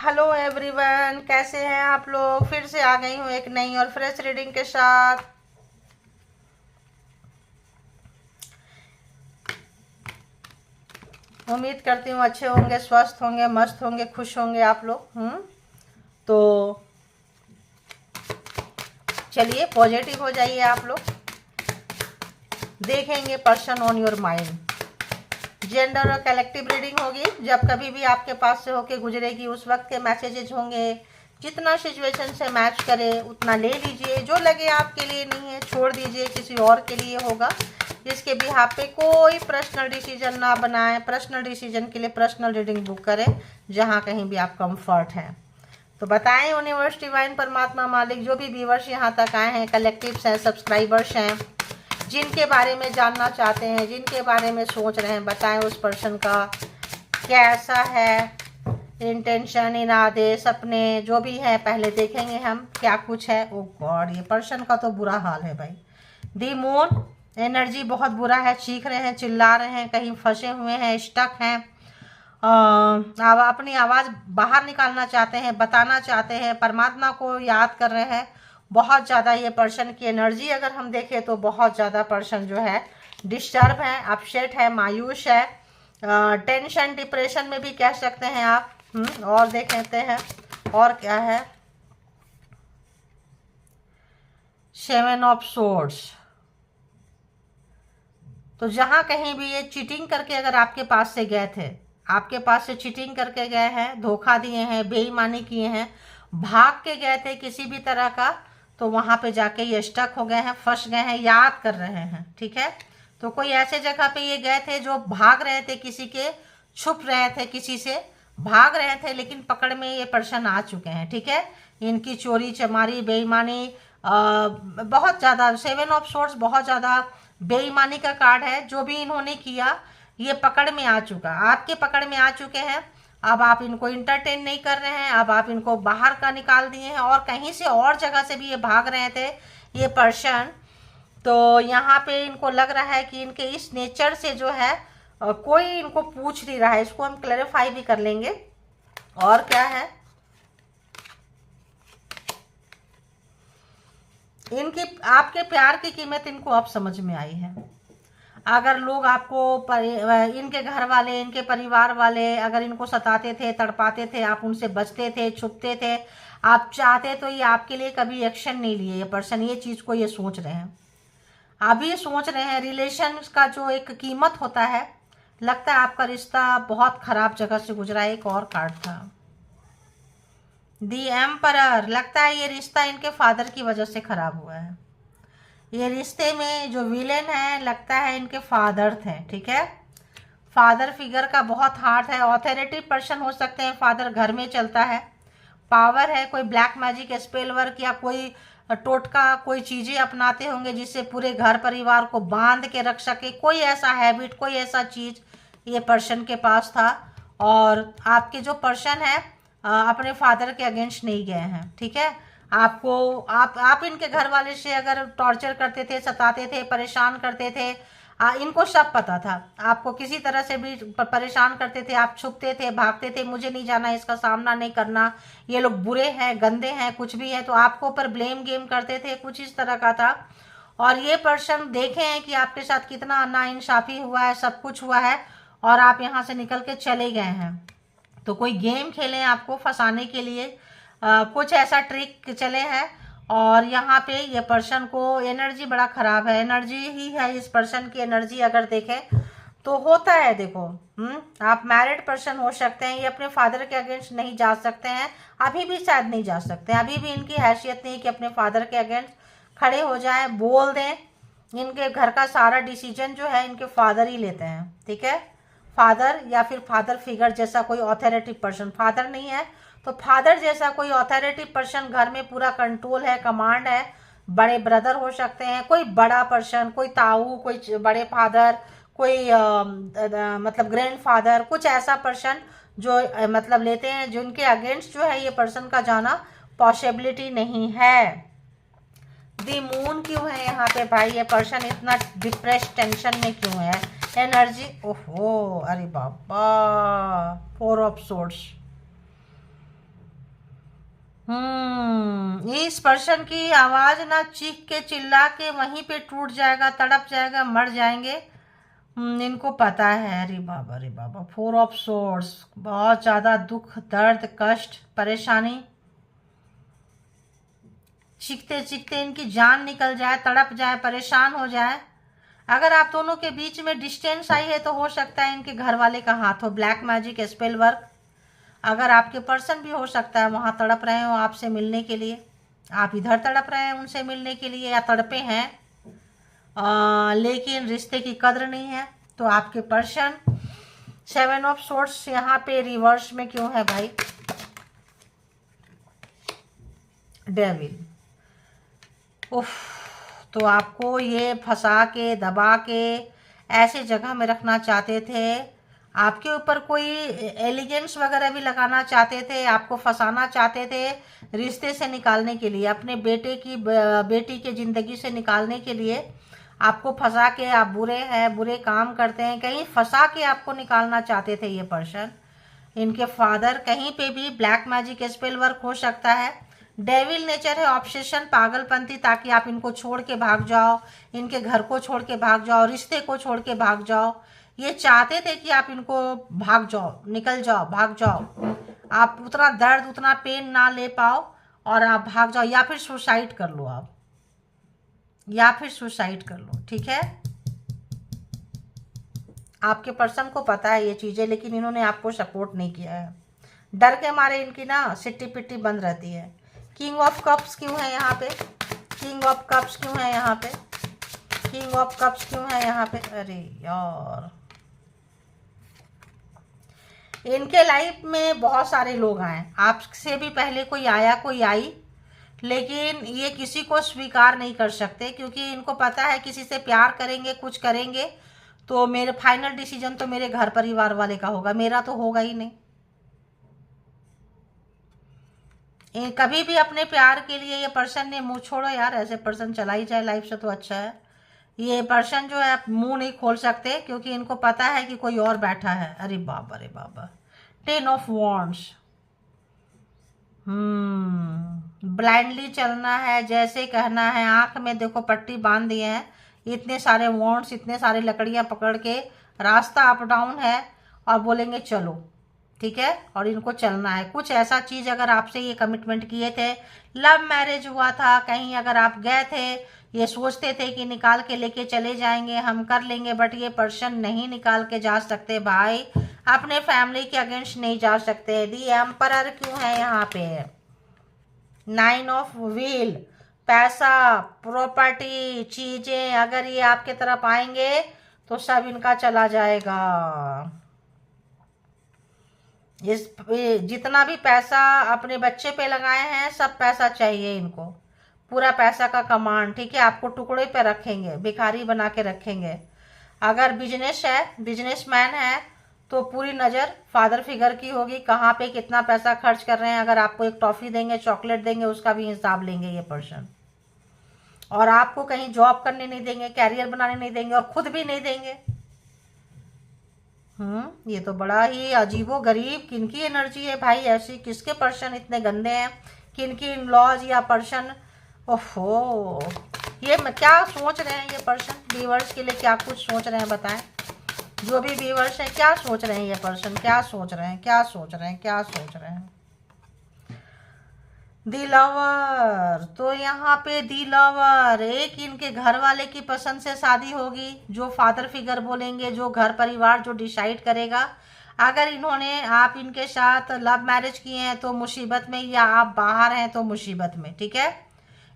Hello everyone, कैसे हैं आप लोग। फिर से आ गई हूँ एक नई और फ्रेश रीडिंग के साथ। उम्मीद करती हूँ अच्छे होंगे, स्वस्थ होंगे, मस्त होंगे, खुश होंगे आप लोग। तो चलिए पॉजिटिव हो जाइए आप लोग। देखेंगे person on your mind. Gender और कलेक्टिव रीडिंग होगी। जब कभी भी आपके पास से होके गुजरेगी उस वक्त के मैसेजेस होंगे। जितना सिचुएशन से मैच करे उतना ले लीजिए। जो लगे आपके लिए नहीं है छोड़ दीजिए, किसी और के लिए होगा। जिसके भी आप पे कोई पर्सनल डिसीजन ना बनाएं। पर्सनल डिसीजन के लिए पर्सनल रीडिंग बुक करें जहां कहीं भी आप कंफर्ट हैं। तो बताएं यूनिवर्स, डिवाइन, परमात्मा, मालिक, जो भी व्यूवर्स यहाँ तक आए हैं, कलेक्टिव्स हैं, सब्सक्राइबर्स हैं, जिनके बारे में जानना चाहते हैं, जिनके बारे में सोच रहे हैं, बताएं उस पर्सन का कैसा है इंटेंशन, इरादे, सपने, जो भी है। पहले देखेंगे हम क्या कुछ है। ओ गॉड, ये पर्सन का तो बुरा हाल है भाई। दी मून एनर्जी बहुत बुरा है। चीख रहे हैं, चिल्ला रहे हैं, कहीं फंसे हुए हैं, स्टक हैं। अपनी आवाज़ बाहर निकालना चाहते हैं, बताना चाहते हैं, परमात्मा को याद कर रहे हैं। बहुत ज़्यादा ये पर्सन की एनर्जी अगर हम देखें तो बहुत ज़्यादा पर्सन जो है डिस्टर्ब है, अपसेट है, मायूस है, टेंशन डिप्रेशन में भी कह सकते हैं आप। और देख लेते हैं और क्या है। Seven of swords. तो जहां कहीं भी ये चीटिंग करके अगर आपके पास से गए थे, आपके पास से चीटिंग करके गए हैं, धोखा दिए हैं, बेईमानी किए हैं, भाग के गए थे किसी भी तरह का, तो वहां पे जाके ये स्टक हो गए हैं, फंस गए हैं, याद कर रहे हैं। ठीक है, तो कोई ऐसे जगह पे ये गए थे जो भाग रहे थे किसी के, छुप रहे थे किसी से, भाग रहे थे, लेकिन पकड़ में ये पर्सन आ चुके हैं। ठीक है, इनकी चोरी चमारी बेईमानी बहुत ज़्यादा, सेवन ऑफ सोर्ड्स बहुत ज़्यादा बेईमानी का कार्ड है। जो भी इन्होंने किया ये पकड़ में आ चुका, आपके पकड़ में आ चुके हैं। अब आप इनको इंटरटेन नहीं कर रहे हैं, अब आप इनको बाहर का निकाल दिए हैं और कहीं से और जगह से भी ये भाग रहे थे ये पर्सन। तो यहाँ पे इनको लग रहा है कि इनके इस नेचर से जो है कोई इनको पूछ नहीं रहा है। इसको हम क्लैरिफाई भी कर लेंगे। और क्या है, इनकी आपके प्यार की कीमत इनको अब समझ में आई है। अगर लोग आपको इनके घर वाले, इनके परिवार वाले अगर इनको सताते थे, तड़पाते थे, आप उनसे बचते थे, छुपते थे, आप चाहते तो ये आपके लिए कभी एक्शन नहीं लिए। ये पर्सन ये चीज़ को ये सोच रहे हैं, अभी सोच रहे हैं। रिलेशन का जो एक कीमत होता है, लगता है आपका रिश्ता बहुत खराब जगह से गुजरा। एक और कार्ड था दी एम्परर। लगता है ये रिश्ता इनके फादर की वजह से खराब हुआ है। ये रिश्ते में जो विलेन है लगता है इनके फादर थे। ठीक है, फादर फिगर का बहुत हार्ट है। ऑथोरिटी पर्सन हो सकते हैं, फादर घर में चलता है, पावर है, कोई ब्लैक मैजिक, स्पेल वर्क या कोई टोटका, कोई चीज़ें अपनाते होंगे जिससे पूरे घर परिवार को बांध के रख सके। कोई ऐसा हैबिट, कोई ऐसा चीज़ ये पर्सन के पास था। और आपके जो पर्सन है अपने फादर के अगेंस्ट नहीं गए हैं। ठीक है, आपको आप इनके घर वाले से अगर टॉर्चर करते थे, सताते थे, परेशान करते थे, इनको सब पता था। आपको किसी तरह से भी परेशान करते थे, आप छुपते थे, भागते थे, मुझे नहीं जाना, इसका सामना नहीं करना, ये लोग बुरे हैं, गंदे हैं, कुछ भी है, तो आपको ऊपर ब्लेम गेम करते थे। कुछ इस तरह का था। और ये पर्सन देखे हैं कि आपके साथ कितना नाइंसाफी हुआ है, सब कुछ हुआ है, और आप यहाँ से निकल के चले गए हैं। तो कोई गेम खेले आपको फंसाने के लिए, कुछ ऐसा ट्रिक चले हैं। और यहाँ पे ये पर्सन को एनर्जी बड़ा खराब है। एनर्जी ही है इस पर्सन की एनर्जी अगर देखें तो होता है। देखो, आप मैरिड पर्सन हो सकते हैं, ये अपने फादर के अगेंस्ट नहीं जा सकते हैं, अभी भी शायद नहीं जा सकते हैं। अभी भी इनकी हैसियत नहीं कि अपने फादर के अगेंस्ट खड़े हो जाएं, बोल दें। इनके घर का सारा डिसीजन जो है इनके फादर ही लेते हैं। ठीक है, फादर या फिर फादर फिगर जैसा कोई ऑथोरिटी पर्सन, फादर नहीं है तो फादर जैसा कोई ऑथोरिटी पर्सन, घर में पूरा कंट्रोल है, कमांड है। बड़े ब्रदर हो सकते हैं, कोई बड़ा पर्सन, कोई ताऊ, कोई बड़े फादर, कोई मतलब ग्रैंड फादर, कुछ ऐसा पर्सन जो मतलब लेते हैं, जिनके अगेंस्ट जो है ये पर्सन का जाना पॉसिबिलिटी नहीं है। दी मून क्यों है यहाँ पे भाई? ये पर्सन इतना डिप्रेस टेंशन में क्यों है? एनर्जी, ओहो, अरे बाबा, फोर ऑफ सोर्ड्स। इस पर्सन की आवाज ना चीख के चिल्ला के वहीं पे टूट जाएगा, तड़प जाएगा, मर जाएंगे। इनको पता है। अरे बाबा, 4 ऑफ सोर्ड्स, बहुत ज्यादा दुख, दर्द, कष्ट, परेशानी, चीखते चीखते इनकी जान निकल जाए, तड़प जाए, परेशान हो जाए। अगर आप दोनों के बीच में डिस्टेंस आई है तो हो सकता है इनके घर वाले का हाथ हो, ब्लैक मैजिक, स्पेल वर्क। अगर आपके पर्सन भी हो सकता है वहाँ तड़प रहे हो आपसे मिलने के लिए, आप इधर तड़प रहे हैं उनसे मिलने के लिए, या तड़पे हैं लेकिन रिश्ते की कद्र नहीं है। तो आपके पर्सन 7 ऑफ सोर्ड्स यहाँ पे रिवर्स में क्यों है भाई? डेविल। उफ, तो आपको ये फंसा के, दबा के ऐसे जगह में रखना चाहते थे, आपके ऊपर कोई एलिगेंस वगैरह भी लगाना चाहते थे, आपको फंसाना चाहते थे रिश्ते से निकालने के लिए, अपने बेटी के ज़िंदगी से निकालने के लिए आपको फंसा के, आप बुरे हैं, बुरे काम करते हैं, कहीं फंसा के आपको निकालना चाहते थे ये पर्सन। इनके फादर कहीं पे भी ब्लैक मैजिक स्पेल वर्क हो सकता है। डेविल नेचर है, ऑब्सेशन, पागलपंती, ताकि आप इनको छोड़ के भाग जाओ, इनके घर को छोड़ के भाग जाओ, रिश्ते को छोड़ के भाग जाओ। ये चाहते थे कि आप इनको भाग जाओ, निकल जाओ, भाग जाओ, आप उतना दर्द, उतना पेन ना ले पाओ और आप भाग जाओ, या फिर सुसाइड कर लो आप, या फिर सुसाइड कर लो। ठीक है, आपके पर्सन को पता है ये चीज़ें, लेकिन इन्होंने आपको सपोर्ट नहीं किया है। डर के मारे इनकी ना सिट्टी पिट्टी बंद रहती है। किंग ऑफ कप्स क्यों है यहाँ पे? किंग ऑफ कप्स क्यों है यहाँ पे? किंग ऑफ कप्स क्यों है यहाँ पे? अरे यार, इनके लाइफ में बहुत सारे लोग आए, आपसे भी पहले कोई आया, कोई आई, लेकिन ये किसी को स्वीकार नहीं कर सकते, क्योंकि इनको पता है किसी से प्यार करेंगे, कुछ करेंगे तो मेरे फाइनल डिसीजन तो मेरे घर परिवार वाले का होगा, मेरा तो होगा ही नहीं। कभी भी अपने प्यार के लिए ये पर्सन ने मुंह, छोड़ो यार, ऐसे पर्सन चला ही जाए लाइफ से तो अच्छा है। ये पर्सन जो है मुंह नहीं खोल सकते, क्योंकि इनको पता है कि कोई और बैठा है। अरे बाबा, अरे बाबा, 10 ऑफ वॉन्ड्स। ब्लाइंडली चलना है, जैसे कहना है, आंख में देखो पट्टी बांध दिए हैं, इतने सारे वॉन्ड्स, इतने सारे लकड़ियां पकड़ के, रास्ता अप डाउन है और बोलेंगे चलो, ठीक है, और इनको चलना है। कुछ ऐसा चीज़ अगर आपसे ये कमिटमेंट किए थे, लव मैरिज हुआ था, कहीं अगर आप गए थे, ये सोचते थे कि निकाल के लेके चले जाएंगे, हम कर लेंगे, बट ये पर्सन नहीं निकाल के जा सकते भाई, अपने फैमिली के अगेंस्ट नहीं जा सकते। दी एम्परर क्यों है यहाँ पे? 9 ऑफ व्हील, पैसा, प्रॉपर्टी, चीजें, अगर ये आपके तरफ आएंगे तो सब इनका चला जाएगा। इस जितना भी पैसा अपने बच्चे पे लगाए हैं, सब पैसा चाहिए इनको, पूरा पैसा का कमांड। ठीक है, आपको टुकड़े पे रखेंगे, भिखारी बना के रखेंगे। अगर बिजनेस है, बिजनेसमैन है, तो पूरी नज़र फादर फिगर की होगी, कहाँ पे कितना पैसा खर्च कर रहे हैं। अगर आपको एक टॉफ़ी देंगे, चॉकलेट देंगे, उसका भी हिसाब लेंगे ये पर्सन। और आपको कहीं जॉब करने नहीं देंगे, कैरियर बनाने नहीं देंगे, और खुद भी नहीं देंगे। ये तो बड़ा ही अजीबो गरीब, किनकी एनर्जी है भाई ऐसी? किसके पर्सन इतने गंदे हैं? किनकी इन लॉज या पर्सन? ओहो, ये क्या सोच रहे हैं ये पर्सन? व्यूअर्स के लिए क्या कुछ सोच रहे हैं बताएं? जो भी व्यूअर्स हैं, क्या सोच रहे हैं ये पर्सन? क्या सोच रहे हैं? क्या सोच रहे हैं? क्या सोच रहे हैं? दी लवर, तो यहाँ पे दी लवर, एक इनके घर वाले की पसंद से शादी होगी, जो फादर फिगर बोलेंगे, जो घर परिवार जो डिसाइड करेगा। अगर इन्होंने, आप इनके साथ लव मैरिज किए हैं तो मुसीबत में, या आप बाहर हैं तो मुसीबत में। ठीक है,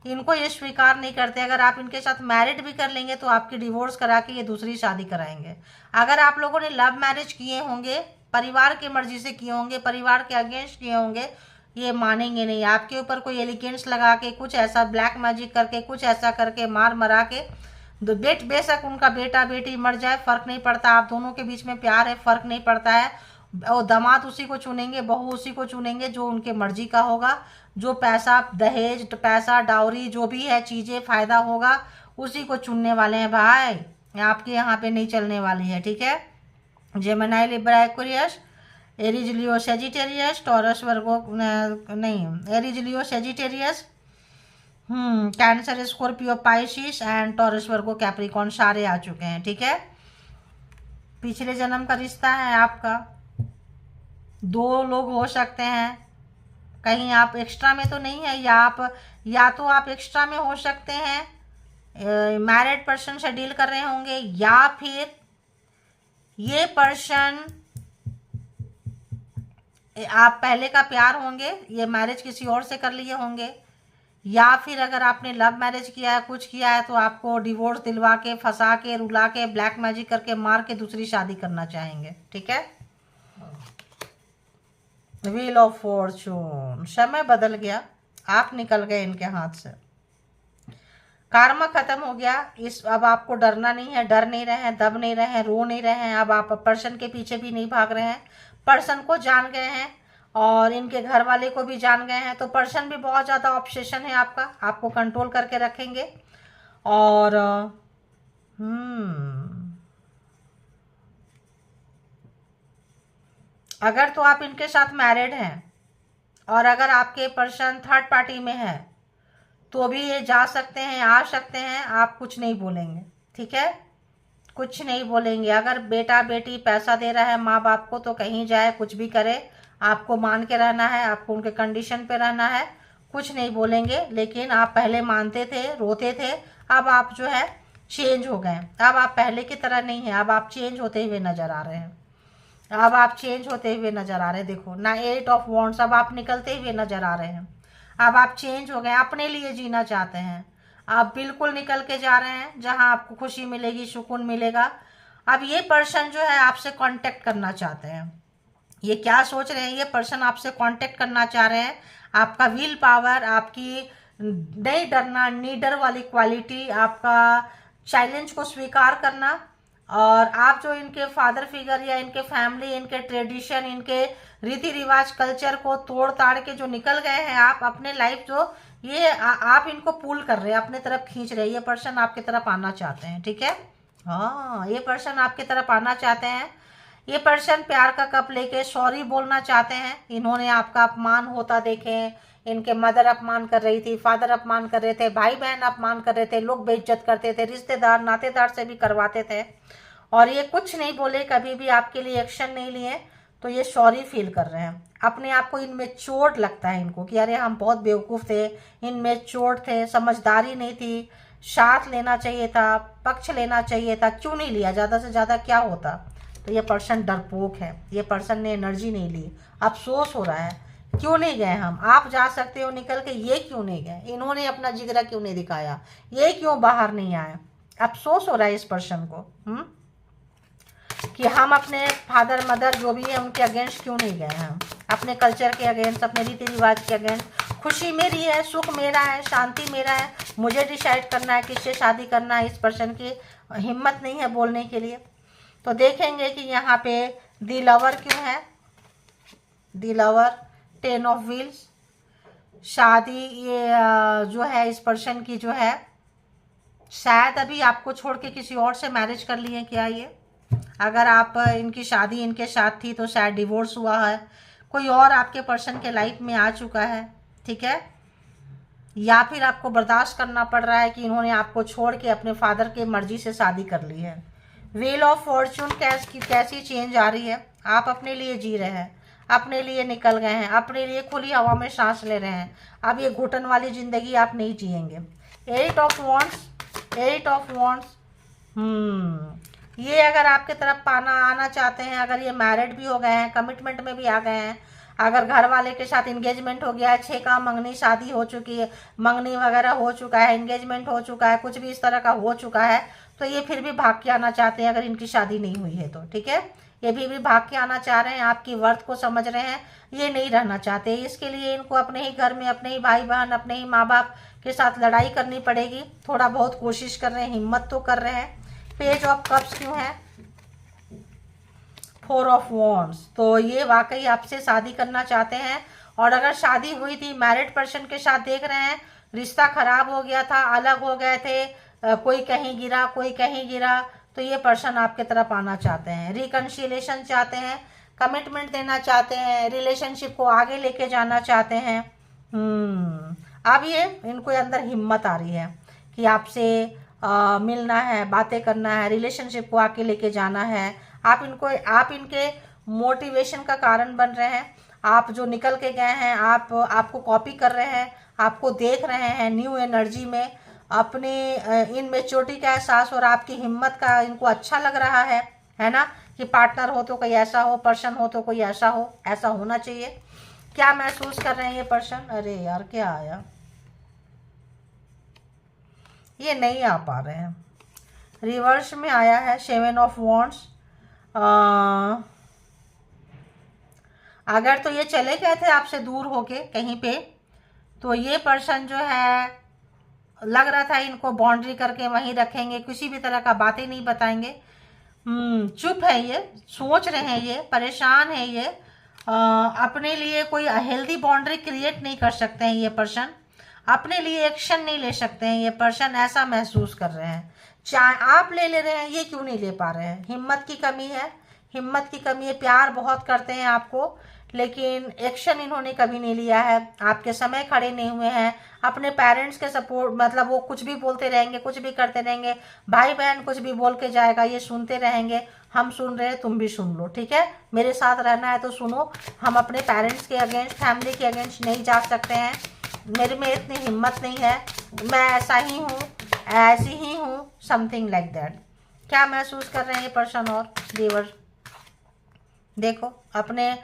इनको ये स्वीकार नहीं करते। अगर आप इनके साथ मैरिड भी कर लेंगे तो आपकी डिवोर्स करा के ये दूसरी शादी कराएंगे। अगर आप लोगों ने लव मैरिज किए होंगे, परिवार की मर्जी से किए होंगे, परिवार के अगेंस्ट किए होंगे, ये मानेंगे नहीं। आपके ऊपर कोई एलिगेंस लगा के, कुछ ऐसा ब्लैक मैजिक करके, कुछ ऐसा करके, मार मरा के, बेशक उनका बेटा बेटी मर जाए, फर्क नहीं पड़ता। आप दोनों के बीच में प्यार है, फर्क नहीं पड़ता है। और दामाद उसी को चुनेंगे, बहू उसी को चुनेंगे जो उनके मर्जी का होगा। जो पैसा, दहेज, पैसा, डाउरी, जो भी है चीज़ें, फ़ायदा होगा, उसी को चुनने वाले हैं भाई। आपके यहाँ पे नहीं चलने वाली है। ठीक है, Gemini, Libra, Aquarius, Aries Leo Sagittarius, Taurus Virgo नहीं, Aries Leo Sagittarius, Cancer Scorpio Pisces and Taurus Virgo Capricorn सारे आ चुके हैं। ठीक है, पिछले जन्म का रिश्ता है आपका। 2 लोग हो सकते हैं, कहीं आप एक्स्ट्रा में तो नहीं है, या तो आप एक्स्ट्रा में हो सकते हैं, मैरिड पर्सन से डील कर रहे होंगे, या फिर ये पर्सन आप पहले का प्यार होंगे, ये मैरिज किसी और से कर लिए होंगे, या फिर अगर आपने लव मैरिज किया है, कुछ किया है, तो आपको डिवोर्स दिलवा के, फंसा के, रुला के, ब्लैक मैजिक करके, मार के दूसरी शादी करना चाहेंगे। ठीक है, व्हील ऑफ फॉर्चून, समय बदल गया, आप निकल गए इनके हाथ से, कार्मा खत्म हो गया। अब आपको डरना नहीं है, डर नहीं रहे हैं, दब नहीं रहे हैं, रो नहीं रहे हैं। अब आप पर्सन के पीछे भी नहीं भाग रहे हैं, पर्सन को जान गए हैं और इनके घर वाले को भी जान गए हैं। तो पर्सन भी बहुत ज़्यादा ऑब्सेशन है आपका, आपको कंट्रोल करके रखेंगे। और अगर तो आप इनके साथ मैरिड हैं और अगर आपके पर्सन थर्ड पार्टी में है तो भी ये जा सकते हैं, आ सकते हैं, आप कुछ नहीं बोलेंगे। ठीक है, कुछ नहीं बोलेंगे। अगर बेटा बेटी पैसा दे रहा है माँ बाप को तो कहीं जाए, कुछ भी करे, आपको मान के रहना है, आपको उनके कंडीशन पे रहना है, कुछ नहीं बोलेंगे। लेकिन आप पहले मानते थे, रोते थे, अब आप जो है चेंज हो गए। अब आप पहले की तरह नहीं है, अब आप चेंज होते हुए नजर आ रहे हैं। अब आप चेंज होते हुए नजर आ रहे हैं। देखो ना, 8 ऑफ वॉन्ड्स, अब आप निकलते हुए नजर आ रहे हैं। अब आप चेंज हो गए, अपने लिए जीना चाहते हैं, आप बिल्कुल निकल के जा रहे हैं जहां आपको खुशी मिलेगी, सुकून मिलेगा। अब ये पर्सन जो है आपसे कांटेक्ट करना चाहते हैं। ये क्या सोच रहे हैं, ये पर्सन आपसे कांटेक्ट करना चाह रहे हैं। आपका विल पावर, आपकी नहीं डरना, नीडर वाली क्वालिटी, आपका चैलेंज को स्वीकार करना, और आप जो इनके फादर फिगर या इनके फैमिली, इनके ट्रेडिशन, इनके रीति रिवाज, कल्चर को तोड़ ताड़ के जो निकल गए हैं आप अपने लाइफ, जो ये आप इनको पुल कर रहे हैं, अपने तरफ खींच रहे हैं। ये पर्सन आपके तरफ आना चाहते हैं। ठीक है, हाँ, ये पर्सन आपके तरफ आना चाहते हैं। ये पर्सन प्यार का कप लेके सॉरी बोलना चाहते हैं। इन्होंने आपका अपमान होता देखे, इनके मदर अपमान कर रही थी, फादर अपमान कर रहे थे, भाई बहन अपमान कर रहे थे, लोग बेइज्जत करते थे, रिश्तेदार नातेदार से भी करवाते थे, और ये कुछ नहीं बोले, कभी भी आपके लिए एक्शन नहीं लिए। तो ये सॉरी फील कर रहे हैं। अपने आप को इनमें चोट लगता है इनको कि अरे हम बहुत बेवकूफ़ थे, इनमें चोट थे, समझदारी नहीं थी, साथ लेना चाहिए था, पक्ष लेना चाहिए था, क्यों नहीं लिया, ज़्यादा से ज़्यादा क्या होता। तो ये पर्सन डरपोक है, ये पर्सन ने एनर्जी नहीं ली, अफसोस हो रहा है क्यों नहीं गए हम। आप जा सकते हो निकल के, ये क्यों नहीं गए, इन्होंने अपना जिगरा क्यों नहीं दिखाया, ये क्यों बाहर नहीं आए। अफसोस हो रहा है इस पर्सन को कि हम अपने फादर मदर जो भी है उनके अगेंस्ट क्यों नहीं गए हैं, अपने कल्चर के अगेंस्ट, अपने रीति रिवाज के अगेंस्ट। खुशी मेरी है, सुख मेरा है, शांति मेरा है, मुझे डिसाइड करना है किससे शादी करना है। इस पर्सन की हिम्मत नहीं है बोलने के लिए। तो देखेंगे कि यहाँ पे दी लवर क्यों है, दी लवर, 10 ऑफ व्हील्स। शादी ये जो है इस पर्सन की जो है, शायद अभी आपको छोड़ के किसी और से मैरिज कर लिए क्या ये। अगर आप इनकी शादी इनके साथ थी तो शायद डिवोर्स हुआ है, कोई और आपके पर्सन के लाइफ में आ चुका है। ठीक है, या फिर आपको बर्दाश्त करना पड़ रहा है कि इन्होंने आपको छोड़ के अपने फादर के मर्जी से शादी कर ली है। व्हील ऑफ फॉर्चून कैसी चेंज आ रही है, आप अपने लिए जी रहे हैं, अपने लिए निकल गए हैं, अपने लिए खुली हवा में सांस ले रहे हैं। अब ये घुटन वाली जिंदगी आप नहीं जिएंगे। 8 ऑफ वॉन्ड्स, 8 ऑफ वॉन्ड्स। ये अगर आपके तरफ आना चाहते हैं, अगर ये मैरिड भी हो गए हैं, कमिटमेंट में भी आ गए हैं, अगर घर वाले के साथ इंगेजमेंट हो गया है, 6 का मंगनी शादी हो चुकी है, मंगनी वगैरह हो चुका है, इंगेजमेंट हो चुका है, कुछ भी इस तरह का हो चुका है, तो ये फिर भी भाग के आना चाहते हैं अगर इनकी शादी नहीं हुई है तो। ठीक है, ये भी भाग के आना चाह रहे हैं, आपकी वर्थ को समझ रहे हैं, ये नहीं रहना चाहते। इसके लिए इनको अपने ही घर में, अपने ही भाई बहन, अपने ही माँ बाप के साथ लड़ाई करनी पड़ेगी। थोड़ा बहुत कोशिश कर रहे हैं, हिम्मत तो कर रहे हैं। पेज ऑफ कप्स क्यों है, 4 ऑफ वॉन्ड्स। तो ये वाकई आपसे शादी करना चाहते हैं, और अगर शादी हुई थी मैरिड पर्सन के साथ, देख रहे हैं रिश्ता खराब हो गया था, अलग हो गए थे, कोई कहीं गिरा, कोई कहीं गिरा, तो ये पर्सन आपके तरफ आना चाहते हैं, रिकन्सिलेशन चाहते हैं, कमिटमेंट देना चाहते हैं, रिलेशनशिप को आगे लेके जाना चाहते हैं। अब ये इनको अंदर हिम्मत आ रही है कि आपसे मिलना है, बातें करना है, रिलेशनशिप को आगे लेके जाना है। आप इनके मोटिवेशन का कारण बन रहे हैं। आप जो निकल के गए हैं, आपको कॉपी कर रहे हैं, आपको देख रहे हैं न्यू एनर्जी में। अपनी इन मेच्योरिटी का एहसास और आपकी हिम्मत का इनको अच्छा लग रहा है ना, कि पार्टनर हो तो कोई ऐसा हो, पर्सन हो तो कोई ऐसा हो, ऐसा होना चाहिए। क्या महसूस कर रहे हैं ये पर्सन? अरे यार क्या आया, ये नहीं आ पा रहे हैं। रिवर्स में आया है 7 ऑफ वॉन्ड्स। अगर तो ये चले गए थे आपसे दूर होके कहीं पे, तो ये पर्सन जो है लग रहा था इनको बाउंड्री करके वहीं रखेंगे, किसी भी तरह का बातें नहीं बताएंगे। चुप है ये, सोच रहे हैं ये, परेशान है ये। अपने लिए कोई हेल्दी बाउंड्री क्रिएट नहीं कर सकते हैं ये पर्सन, अपने लिए एक्शन नहीं ले सकते हैं ये पर्सन, ऐसा महसूस कर रहे हैं। चाहे आप ले रहे हैं, ये क्यों नहीं ले पा रहे हैं? हिम्मत की कमी है, हिम्मत की कमी है। प्यार बहुत करते हैं आपको, लेकिन एक्शन इन्होंने कभी नहीं लिया है, आपके समय खड़े नहीं हुए हैं। अपने पेरेंट्स के सपोर्ट, मतलब वो कुछ भी बोलते रहेंगे, कुछ भी करते रहेंगे, भाई बहन कुछ भी बोल के जाएगा, ये सुनते रहेंगे। हम सुन रहे हैं, तुम भी सुन लो, ठीक है? मेरे साथ रहना है तो सुनो। हम अपने पेरेंट्स के अगेंस्ट, फैमिली के अगेंस्ट नहीं जा सकते हैं। मेरे में इतनी हिम्मत नहीं है, मैं ऐसा ही हूँ, ऐसी ही हूँ, समथिंग लाइक दैट। क्या महसूस कर रहे हैं ये पर्सन? और व्यूअर देखो, अपने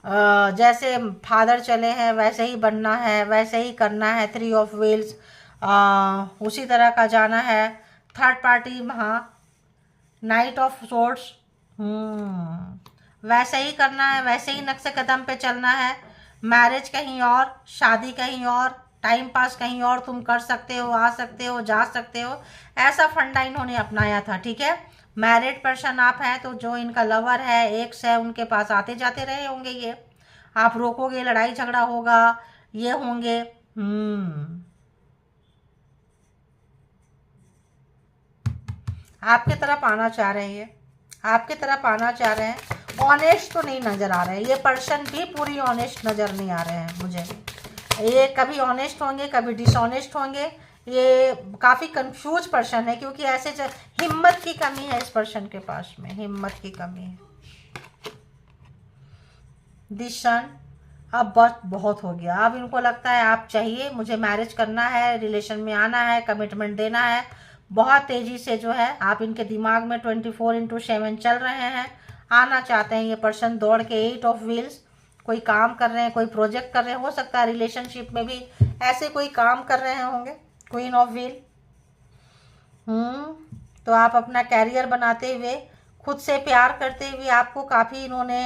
जैसे फादर चले हैं वैसे ही बनना है, वैसे ही करना है। 3 ऑफ व्हील्स, उसी तरह का जाना है। थर्ड पार्टी, हाँ, नाइट ऑफ सोर्ड्स, वैसे ही करना है, वैसे ही नक्शे कदम पे चलना है। मैरिज कहीं और, शादी कहीं और, टाइम पास कहीं और तुम कर सकते हो, आ सकते हो, जा सकते हो, ऐसा फंडा इन्होंने अपनाया था, ठीक है? मैरिड पर्सन आप हैं तो जो इनका लवर है, एक्स है, उनके पास आते जाते रहे होंगे ये। आप रोकोगे, लड़ाई झगड़ा होगा, ये होंगे। आपके तरफ आना चाह रहे हैं ये, आपके तरफ आना चाह रहे हैं। ऑनेस्ट तो नहीं नज़र आ रहे हैं ये पर्सन भी, पूरी ऑनेस्ट नज़र नहीं आ रहे हैं मुझे। ये कभी ऑनेस्ट होंगे, कभी डिसऑनेस्ट होंगे। ये काफ़ी कंफ्यूज पर्सन है, क्योंकि ऐसे हिम्मत की कमी है इस पर्सन के पास में, हिम्मत की कमी है। डिसीजन अब बस बहुत हो गया। अब इनको लगता है आप चाहिए, मुझे मैरिज करना है, रिलेशन में आना है, कमिटमेंट देना है। बहुत तेज़ी से जो है आप इनके दिमाग में 24/7 चल रहे हैं, आना चाहते हैं ये पर्सन दौड़ के। 8 ऑफ व्हील्स, कोई काम कर रहे हैं, कोई प्रोजेक्ट कर रहे हैं, हो सकता है रिलेशनशिप में भी ऐसे कोई काम कर रहे होंगे। क्वीन ऑफ व्हील, तो आप अपना कैरियर बनाते हुए, खुद से प्यार करते हुए, आपको काफ़ी इन्होंने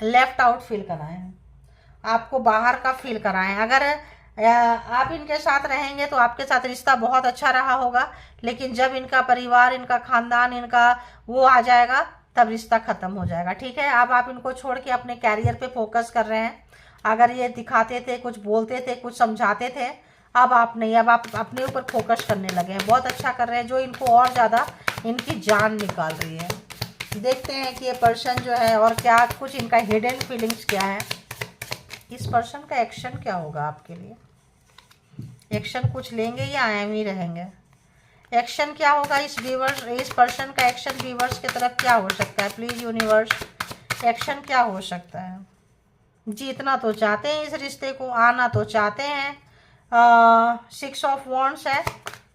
लेफ्ट आउट फील कराए हैं, आपको बाहर का फील कराए हैं। अगर आप इनके साथ रहेंगे तो आपके साथ रिश्ता बहुत अच्छा रहा होगा, लेकिन जब इनका परिवार, इनका खानदान, इनका वो आ जाएगा, तब रिश्ता खत्म हो जाएगा, ठीक है? अब आप इनको छोड़ के अपने कैरियर पे फोकस कर रहे हैं। अगर ये दिखाते थे, कुछ बोलते थे, कुछ समझाते थे, अब आप नहीं, अब आप अपने ऊपर फोकस करने लगे हैं। बहुत अच्छा कर रहे हैं, जो इनको और ज़्यादा इनकी जान निकाल रही है। देखते हैं कि ये पर्सन जो है, और क्या कुछ इनका हिडन फीलिंग्स क्या है। इस पर्सन का एक्शन क्या होगा आपके लिए? एक्शन कुछ लेंगे या आए ही रहेंगे? एक्शन क्या होगा इस पर्सन का? एक्शन व्यूअर्स की तरफ क्या हो सकता है? प्लीज यूनिवर्स, एक्शन क्या हो सकता है? जीतना तो चाहते हैं इस रिश्ते को, आना तो चाहते हैं। 6 ऑफ वॉन्ड्स है,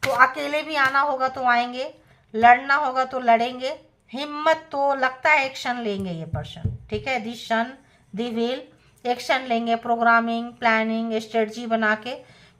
तो अकेले भी आना होगा तो आएंगे, लड़ना होगा तो लड़ेंगे। हिम्मत तो लगता है एक्शन लेंगे ये पर्सन, ठीक है? डिसीजन, दी व्हील, एक्शन लेंगे, प्रोग्रामिंग, प्लानिंग, स्ट्रेटजी बना के,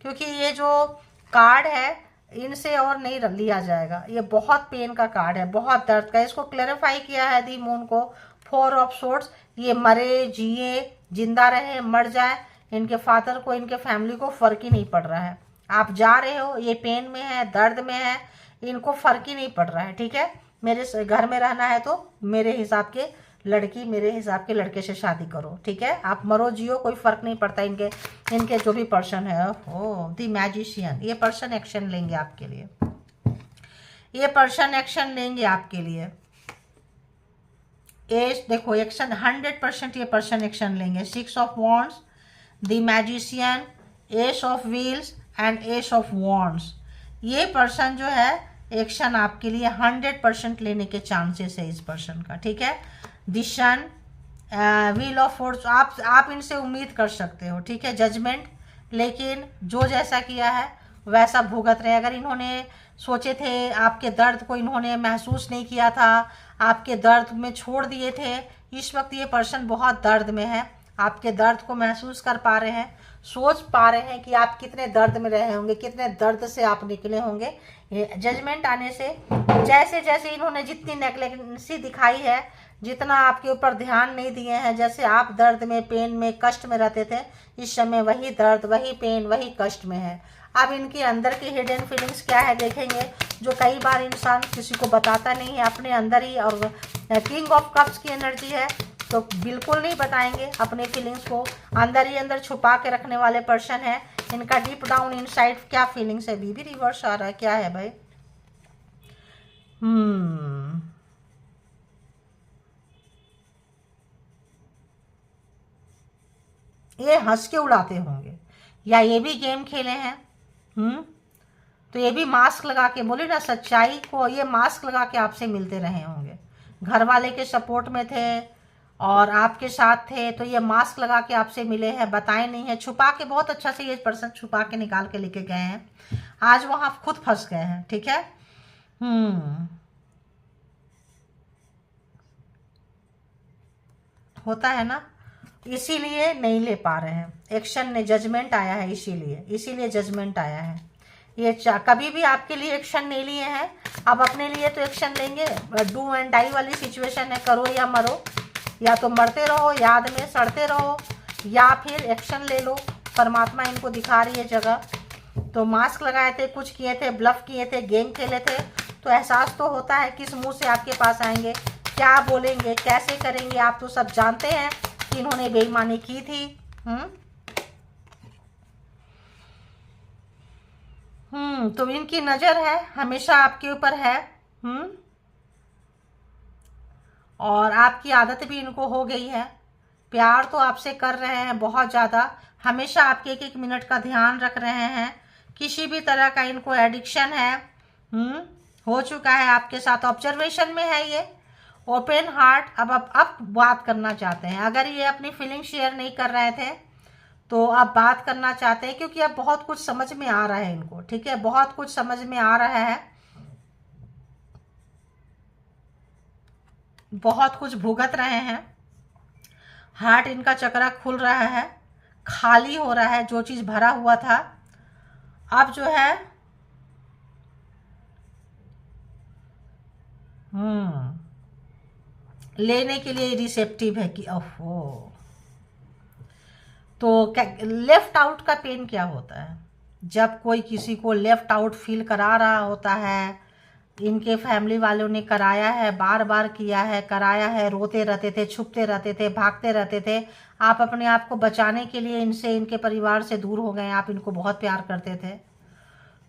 क्योंकि ये जो कार्ड है इनसे और नहीं लिया जाएगा। ये बहुत पेन का कार्ड है, बहुत दर्द का। इसको क्लैरिफाई किया है दी मून को। 4 ऑफ सोर्ड्स, ये मरे, जिए, जिंदा रहे, मर जाए, इनके फादर को, इनके फैमिली को फर्क ही नहीं पड़ रहा है। आप जा रहे हो, ये पेन में है, दर्द में है, इनको फर्क ही नहीं पड़ रहा है, ठीक है? मेरे घर में रहना है तो मेरे हिसाब के लड़की, मेरे हिसाब के लड़के से शादी करो, ठीक है? आप मरो जियो, कोई फर्क नहीं पड़ता इनके जो भी पर्सन है। ओह, द मैजिशियन, ये पर्सन एक्शन लेंगे आपके लिए, ये पर्सन एक्शन लेंगे आपके लिए। एज देखो एक्शन 100% ये पर्सन एक्शन लेंगे। 6 of wands, the magician, S of wheels and S of wands. ये पर्सन जो है एक्शन आपके लिए 100% लेने के चांसेस है इस पर्सन का, ठीक है। The sun, wheel of force, आप इनसे उम्मीद कर सकते हो, ठीक है। जजमेंट, लेकिन जो जैसा किया है वैसा भुगत रहे। अगर इन्होंने सोचे थे, आपके दर्द को इन्होंने महसूस नहीं किया था, आपके दर्द में छोड़ दिए थे, इस वक्त ये पर्सन बहुत दर्द में है, आपके दर्द को महसूस कर पा रहे हैं, सोच पा रहे हैं कि आप कितने दर्द में रहे होंगे, कितने दर्द से आप निकले होंगे। जजमेंट आने से जैसे जैसे इन्होंने जितनी नेग्लेक्सी दिखाई है, जितना आपके ऊपर ध्यान नहीं दिए हैं, जैसे आप दर्द में, पेन में, कष्ट में रहते थे, इस समय वही दर्द, वही पेन, वही कष्ट में है। अब इनके अंदर की हिडन फीलिंग्स क्या है देखेंगे, जो कई बार इंसान किसी को बताता नहीं है अपने अंदर ही। और किंग ऑफ कप्स की एनर्जी है, तो बिल्कुल नहीं बताएंगे अपने फीलिंग्स को, अंदर ही अंदर छुपा के रखने वाले पर्सन है। इनका डीप डाउन इनसाइड क्या फीलिंग्स है, बीबी रिवर्स आ रहा है, क्या है भाई। ये हंस के उड़ाते होंगे, या ये भी गेम खेले हैं। तो ये भी मास्क लगा के, बोले ना सच्चाई को, ये मास्क लगा के आपसे मिलते रहे होंगे। घर वाले के सपोर्ट में थे और आपके साथ थे, तो ये मास्क लगा के आपसे मिले हैं, बताए नहीं है, छुपा के, बहुत अच्छा से ये पर्सन छुपा के निकाल के लेके गए हैं। आज वहां खुद फंस गए हैं, ठीक है। होता है ना, इसीलिए नहीं ले पा रहे हैं एक्शन। ने जजमेंट आया है, इसीलिए जजमेंट आया है। ये कभी भी आपके लिए एक्शन नहीं लिए हैं, अब अपने लिए तो एक्शन लेंगे। डू एंड डाई वाली सिचुएशन है, करो या मरो, या तो मरते रहो, याद में सड़ते रहो, या फिर एक्शन ले लो। परमात्मा इनको दिखा रही है जगह। तो मास्क लगाए थे, कुछ किए थे, ब्लफ किए थे, गेम खेले थे, तो एहसास तो होता है किस मुंह से आपके पास आएंगे, क्या बोलेंगे, कैसे करेंगे। आप तो सब जानते हैं कि इन्होंने बेईमानी की थी। तो इनकी नजर है हमेशा आपके ऊपर है। और आपकी आदत भी इनको हो गई है, प्यार तो आपसे कर रहे हैं बहुत ज़्यादा, हमेशा आपके एक एक मिनट का ध्यान रख रहे हैं। किसी भी तरह का इनको एडिक्शन है, हो चुका है आपके साथ, ऑब्जर्वेशन में है ये, ओपन हार्ट। अब बात करना चाहते हैं। अगर ये अपनी फीलिंग शेयर नहीं कर रहे थे, तो अब बात करना चाहते हैं, क्योंकि अब बहुत कुछ समझ में आ रहा है इनको, ठीक है, बहुत कुछ समझ में आ रहा है, बहुत कुछ भुगत रहे हैं। हार्ट इनका चक्रा खुल रहा है, खाली हो रहा है, जो चीज भरा हुआ था अब जो है लेने के लिए रिसेप्टिव है कि ओहो। तो लेफ्ट आउट का पेन क्या होता है, जब कोई किसी को लेफ्ट आउट फील करा रहा होता है, इनके फैमिली वालों ने कराया है, बार बार किया है, कराया है, रोते रहते थे, छुपते रहते थे, भागते रहते थे। आप अपने आप को बचाने के लिए इनसे, इनके परिवार से दूर हो गए, आप इनको बहुत प्यार करते थे।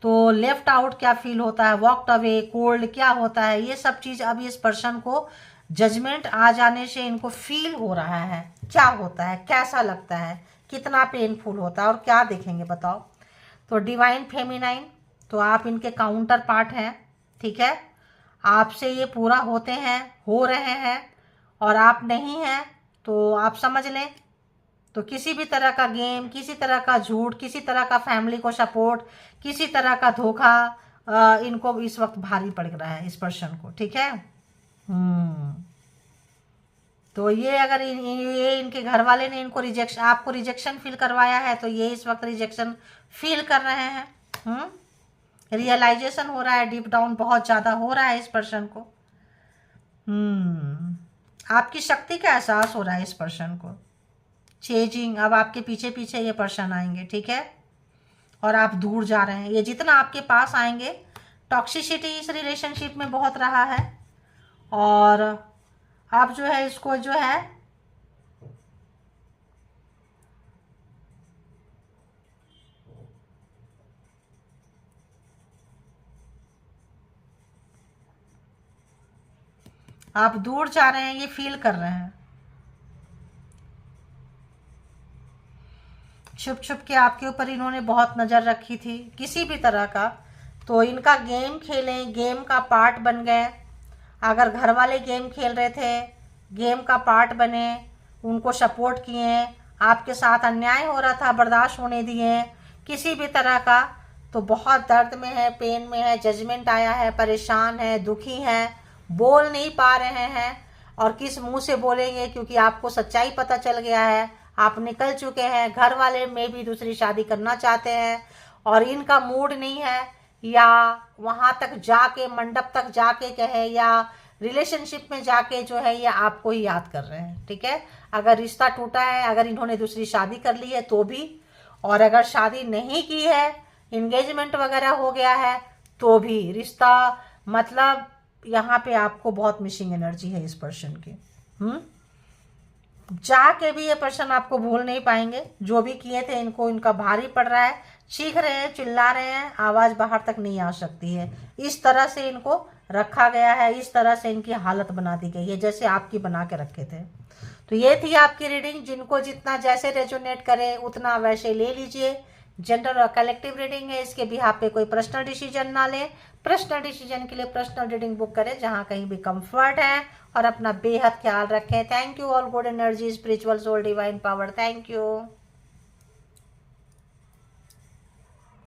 तो लेफ्ट आउट क्या फील होता है, वॉकड अवे, कोल्ड क्या होता है, ये सब चीज़ अब इस पर्सन को जजमेंट आ जाने से इनको फील हो रहा है। क्या होता है, कैसा लगता है, कितना पेनफुल होता है, और क्या देखेंगे बताओ। तो डिवाइन फेमिनाइन, तो आप इनके काउंटर पार्ट हैं, ठीक है। आपसे ये पूरा होते हैं, हो रहे हैं, और आप नहीं हैं, तो आप समझ लें। तो किसी भी तरह का गेम, किसी तरह का झूठ, किसी तरह का फैमिली को सपोर्ट, किसी तरह का धोखा इनको इस वक्त भारी पड़ रहा है इस पर्सन को, ठीक है। तो ये अगर ये इनके घर वाले ने इनको रिजेक्शन, आपको रिजेक्शन फील करवाया है, तो ये इस वक्त रिजेक्शन फील कर रहे हैं। रियलाइजेशन हो रहा है, डीप डाउन बहुत ज़्यादा हो रहा है इस पर्सन को। आपकी शक्ति का एहसास हो रहा है इस पर्सन को। चेजिंग, अब आपके पीछे पीछे ये पर्सन आएंगे, ठीक है, और आप दूर जा रहे हैं। ये जितना आपके पास आएंगे, टॉक्सिसिटी इस रिलेशनशिप में बहुत रहा है, और आप जो है इसको जो है आप दूर जा रहे हैं, ये फील कर रहे हैं। छुप छुप के आपके ऊपर इन्होंने बहुत नज़र रखी थी किसी भी तरह का, तो इनका गेम खेलें, गेम का पार्ट बन गए। अगर घर वाले गेम खेल रहे थे, गेम का पार्ट बने, उनको सपोर्ट किए, आपके साथ अन्याय हो रहा था बर्दाश्त होने दिए किसी भी तरह का, तो बहुत दर्द में है, पेन में है, जजमेंट आया है, परेशान है, दुखी है, बोल नहीं पा रहे हैं। और किस मुंह से बोलेंगे, क्योंकि आपको सच्चाई पता चल गया है, आप निकल चुके हैं। घर वाले में भी दूसरी शादी करना चाहते हैं और इनका मूड नहीं है, या वहाँ तक जाके, मंडप तक जाके कहे, या रिलेशनशिप में जाके जो है ये आपको ही याद कर रहे हैं। ठीक है, अगर रिश्ता टूटा है, अगर इन्होंने दूसरी शादी कर ली है तो भी, और अगर शादी नहीं की है, इंगेजमेंट वगैरह हो गया है तो भी, रिश्ता मतलब यहाँ पे आपको बहुत मिसिंग एनर्जी है इस पर्सन की। जाके भी ये पर्सन आपको भूल नहीं पाएंगे। जो भी किए थे इनको, इनका भारी पड़ रहा है, चीख रहे हैं, चिल्ला रहे हैं, आवाज़ बाहर तक नहीं आ सकती है। इस तरह से इनको रखा गया है, इस तरह से इनकी हालत बना दी गई है जैसे आपकी बना के रखे थे। तो ये थी आपकी रीडिंग। जिनको जितना जैसे रेजोनेट करे उतना वैसे ले लीजिए। जनरल और कलेक्टिव रीडिंग है, इसके बिहाफ पे कोई पर्सनल डिसीजन ना लें। पर्सनल डिसीजन के लिए पर्सनल रीडिंग बुक करें जहाँ कहीं भी कंफर्ट है, और अपना बेहद ख्याल रखें। Thank you all, good energy, spiritual soul, divine power. Thank you.